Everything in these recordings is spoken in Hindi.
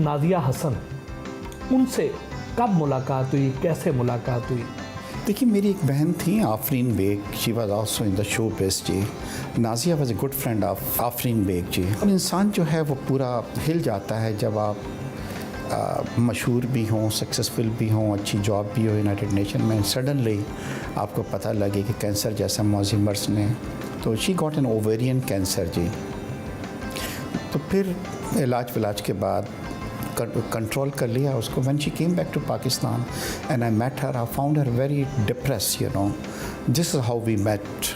नाजिया हसन, उनसे कब मुलाकात हुई, कैसे मुलाकात हुई? देखिए, मेरी एक बहन थी Afreen Baig, she was also in the show बेस ji. Nazia was a good friend of Afreen Baig ji. और इंसान जो है वो पूरा हिल जाता है जब आप मशहूर भी हों, सक्सेसफुल भी हों, अच्छी जॉब भी हो यूनाइटेड नेशन में, सडनली आपको पता लगे कि कैंसर जैसा मौजी मर्स ने, तो she got an ovarian cancer जी। तो फिर इलाज विलाज के बाद कंट्रोल कर लिया उसको। When she came back to Pakistan and I met her, I found her very depress, you know, this is how we met.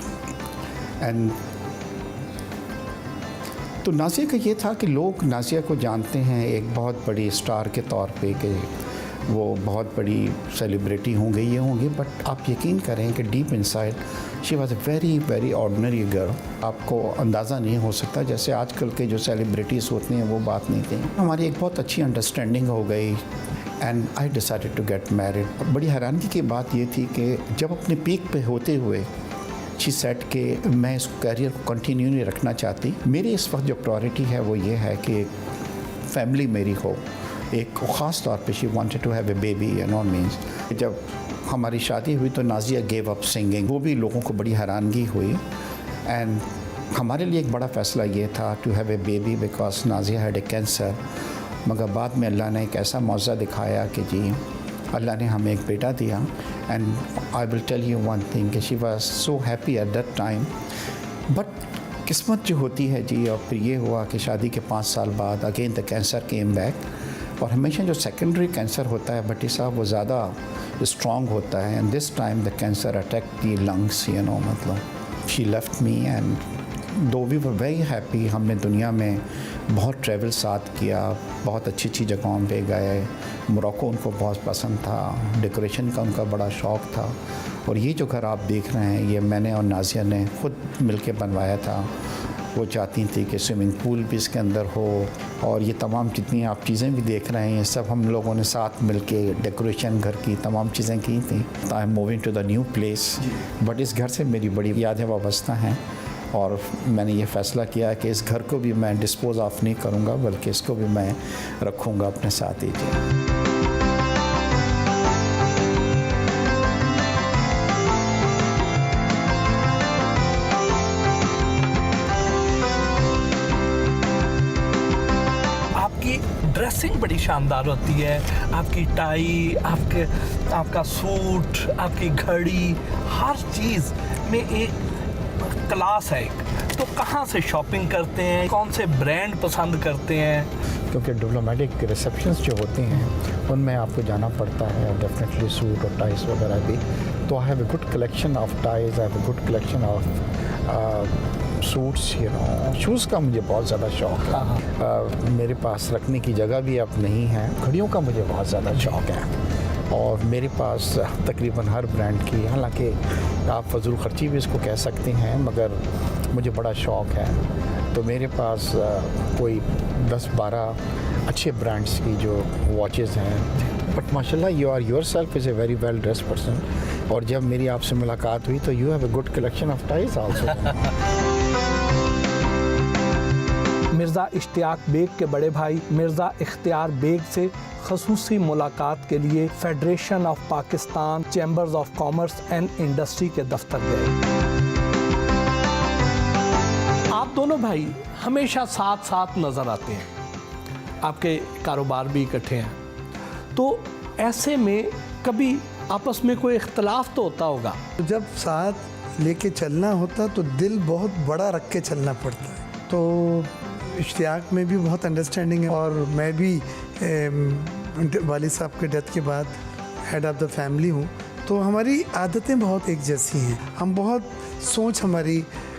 And तो नाजिया का ये था कि लोग नाजिया को जानते हैं एक बहुत बड़ी स्टार के तौर पे कि वो बहुत बड़ी सेलिब्रिटी होंगे, ये होंगे, बट आप यकीन करें कि deep inside she was a very very ordinary girl. आपको अंदाज़ा नहीं हो सकता, जैसे आजकल के जो सेलिब्रिटीज़ होती हैं वो बात नहीं थी। हमारी एक बहुत अच्छी अंडरस्टैंडिंग हो गई and I decided to get married. बड़ी हैरानी की बात ये थी कि जब अपने पीक पे होते हुए शी सेट के मैं इस कैरियर को कंटिन्यू नहीं रखना चाहती, मेरी इस वक्त जो प्रायोरिटी है वो ये है कि एक फैमिली मेरी हो, एक ख़ास तौर पे she wanted to have a baby, you know means. जब हमारी शादी हुई तो नाजिया गेव अप सिंगिंग, वो भी लोगों को बड़ी हैरानगी हुई। एंड हमारे लिए एक बड़ा फ़ैसला ये था to have a baby because Nazia had a cancer. मगर बाद में अल्लाह ने एक ऐसा मौज़ा दिखाया कि जी अल्लाह ने हमें एक बेटा दिया। And I will tell you one thing कि she was so happy at that time. But किस्मत जो होती है जी, और फिर ये हुआ कि शादी के 5 साल बाद again the cancer came back. और हमेशा जो सेकेंडरी कैंसर होता है भट्टी साहब वो ज़्यादा स्ट्रॉन्ग होता है। And this time the cancer attack the lungs, you know, मतलब शी लेफ्ट मी एंड दो वी वर वेरी हैप्पी। हमने दुनिया में बहुत ट्रैवल साथ किया, बहुत अच्छी अच्छी जगहों पे गए। मोरक्को उनको बहुत पसंद था, डेकोरेशन का उनका बड़ा शौक़ था। और ये जो घर आप देख रहे हैं ये मैंने और नाजिया ने खुद मिलके बनवाया था। वो चाहती थी कि स्विमिंग पूल भी इसके अंदर हो, और ये तमाम जितनी आप चीज़ें भी देख रहे हैं ये सब हम लोगों ने साथ मिलके डेकोरेशन घर की तमाम चीज़ें की थी। I am moving to the new place, but इस घर से मेरी बड़ी यादें वाबस्ता हैं। और मैंने ये फ़ैसला किया कि इस घर को भी मैं डिस्पोज़ ऑफ नहीं करूँगा, बल्कि इसको भी मैं रखूँगा अपने साथ ही जी। ड्रेसिंग बड़ी शानदार होती है, आपकी टाई, आपका सूट, आपकी घड़ी, हर चीज़ में एक क्लास है। तो कहाँ से शॉपिंग करते हैं, कौन से ब्रांड पसंद करते हैं? क्योंकि डिप्लोमेटिक रिसेप्शंस जो होती हैं उनमें आपको जाना पड़ता है, डेफिनेटली सूट और टाइज वगैरह भी। तो I have a good collection of ties, I have a good collection of suits, you know. Shoes का मुझे बहुत ज़्यादा शौक़ है। मेरे पास रखने की जगह भी अब नहीं है। घड़ियों का मुझे बहुत ज़्यादा शौक़ है और मेरे पास तकरीबन हर ब्रांड की, हालांकि आप फजूल खर्ची भी इसको कह सकते हैं, मगर मुझे बड़ा शौक़ है। तो मेरे पास कोई 10-12 अच्छे ब्रांड्स की जो वॉचेज़ हैं। बट माशाल्लाह you are yourself is a very well dressed person. और जब मेरी आपसे मुलाकात हुई तो you have a good collection of ties also. Mirza Ishtiaq Baig के बड़े भाई मिर्ज़ा इख्तियार बेग से ख़ुसूसी मुलाकात के लिए federation of Pakistan chambers of commerce and industry के दफ्तर गए। आप दोनों भाई हमेशा साथ साथ नज़र आते हैं, आपके कारोबार भी इकट्ठे हैं, तो ऐसे में कभी आपस में कोई इख्तलाफ तो होता होगा? जब साथ लेके चलना होता तो दिल बहुत बड़ा रख के चलना पड़ता है। तो इश्तियाक में भी बहुत अंडरस्टैंडिंग है और मैं भी वालिद साहब के डेथ के बाद हेड ऑफ़ द फैमिली हूँ। तो हमारी आदतें बहुत एक जैसी हैं, हम बहुत सोच हमारी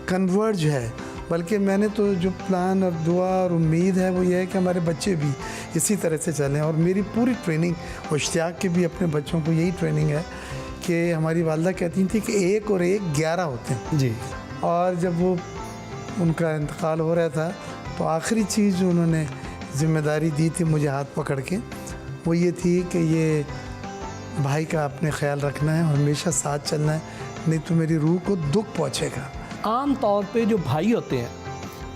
कन्वर्ज है। बल्कि मैंने तो जो प्लान और दुआ और उम्मीद है वो ये है कि हमारे बच्चे भी इसी तरह से चलें। और मेरी पूरी ट्रेनिंग और इश्तियाक के भी अपने बच्चों को यही ट्रेनिंग है कि हमारी वालदा कहती थी कि 1 और 1 11 होते हैं जी। और जब वो उनका इंतकाल हो रहा था तो आखिरी चीज़ जो उन्होंने ज़िम्मेदारी दी थी मुझे हाथ पकड़ के, वो ये थी कि ये भाई का आपने ख्याल रखना है और हमेशा साथ चलना है, नहीं तो मेरी रूह को दुख पहुँचेगा। आम तौर पे जो भाई होते हैं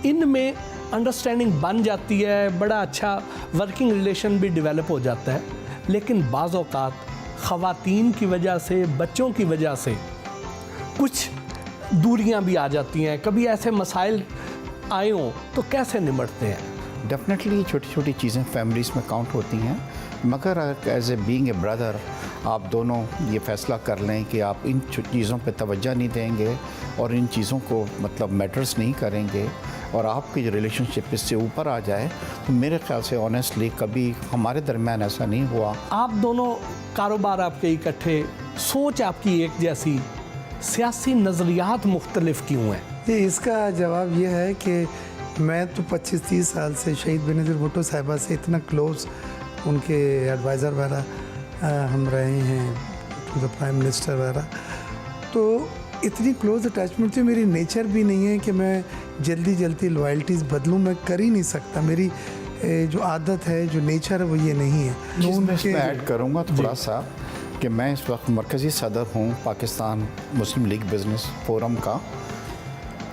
इनमें अंडरस्टैंडिंग बन जाती है, बड़ा अच्छा वर्किंग रिलेशन भी डेवलप हो जाता है। लेकिन बाज़ औक़ात ख़वातीन की वजह से, बच्चों की वजह से कुछ दूरियां भी आ जाती हैं। कभी ऐसे मसाइल आए हों तो कैसे निपटते हैं? डेफिनेटली छोटी छोटी चीज़ें फैमिलीज़ में काउंट होती हैं, मगर as a being a brother आप दोनों ये फ़ैसला कर लें कि आप इन चीज़ों पे तवज्जो नहीं देंगे और इन चीज़ों को मतलब मैटर्स नहीं करेंगे और आपकी जो रिलेशनशिप इससे ऊपर आ जाए, तो मेरे ख्याल से ऑनेस्टली कभी हमारे दरमियान ऐसा नहीं हुआ। आप दोनों कारोबार आपके इकट्ठे, सोच आपकी एक जैसी, सियासी नज़रियात मुख्तलिफ क्यों हैं? ये इसका जवाब ये है कि मैं तो 25-30 साल से शहीद बेनज़ीर भुट्टो साहिबा से इतना क्लोज़, उनके एडवाइज़र वगैरह हम रहे हैं, टू द प्राइम मिनिस्टर वगैरह, तो इतनी क्लोज़ अटैचमेंट थी। मेरी नेचर भी नहीं है कि मैं जल्दी लॉयल्टीज़ बदलूं, मैं कर ही नहीं सकता। मेरी जो आदत है, जो नेचर है, वो ये नहीं है। मैं इसमें ऐड करूँगा थोड़ा सा कि मैं इस वक्त मरकज़ी सदर हूँ पाकिस्तान मुस्लिम लीग बिज़नेस फोरम का।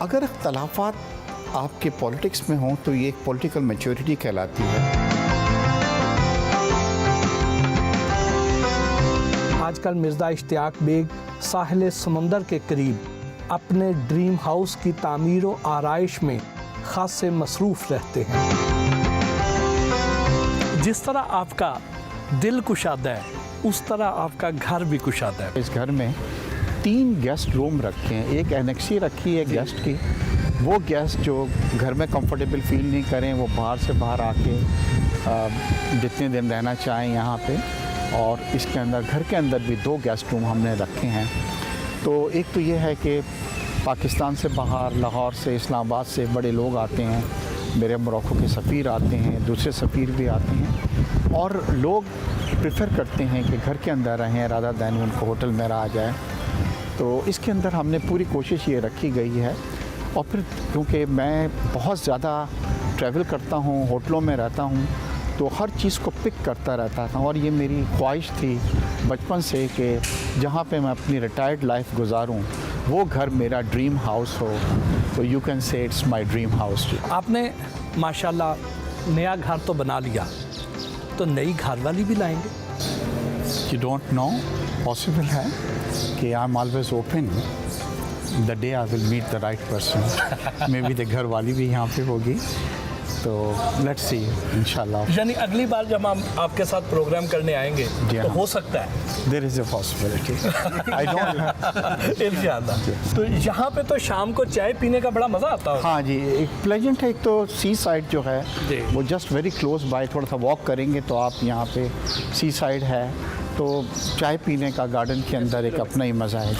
अगर इख्तलाफात आपके पॉलिटिक्स में हों तो ये एक पॉलिटिकल मैच्योरिटी कहलाती है। आजकल मिर्ज़ा इश्तियाक बेग साहिल समंदर के करीब अपने ड्रीम हाउस की तामीर व आराइश में ख़ास से मसरूफ़ रहते हैं। जिस तरह आपका दिल कुशादा है, उस तरह आपका घर भी कुशादा है। इस घर में 3 गेस्ट रूम रखे हैं, एक एनेक्सी रखी है गेस्ट की। वो गेस्ट जो घर में कंफर्टेबल फील नहीं करें, वो बाहर से बाहर आके जितने दिन रहना चाहें यहाँ पे। और इसके अंदर, घर के अंदर भी 2 गेस्ट रूम हमने रखे हैं। तो एक तो ये है कि पाकिस्तान से बाहर, लाहौर से, इस्लामाबाद से बड़े लोग आते हैं, मेरे मोरक्को के सफ़ीर आते हैं, दूसरे सफ़ीर भी आते हैं, और लोग प्रेफर करते हैं कि घर के अंदर रहें रादर दैन उनको होटल में रहा जाए। तो इसके अंदर हमने पूरी कोशिश ये रखी गई है। और फिर क्योंकि मैं बहुत ज़्यादा ट्रैवल करता हूँ, होटलों में रहता हूँ, तो हर चीज़ को पिक करता रहता था। और ये मेरी ख्वाहिश थी बचपन से कि जहाँ पे मैं अपनी रिटायर्ड लाइफ गुजारूँ वो घर मेरा ड्रीम हाउस हो। तो you can say it's my dream house. आपने माशाल्लाह नया घर तो बना लिया, तो नई घर वाली भी लाएंगे? यू डोंट नो, पॉसिबल है कि I am always open the day I will meet the right person. Maybe the घर वाली भी यहाँ पे होगी, तो लेट्स सी इंशाल्लाह। यानी अगली बार जब हम आपके साथ प्रोग्राम करने आएंगे तो हो सकता है, there is a possibility, I don't इंशाल्लाह। तो यहाँ पे तो शाम को चाय पीने का बड़ा मज़ा आता है। हाँ जी, एक प्लेजेंट है। एक तो सी साइड जो है जी, वो जस्ट वेरी क्लोज बाय, थोड़ा सा वॉक करेंगे तो आप यहाँ पे सी साइड है, तो चाय पीने का गार्डन के अंदर एक अपना ही मज़ा है।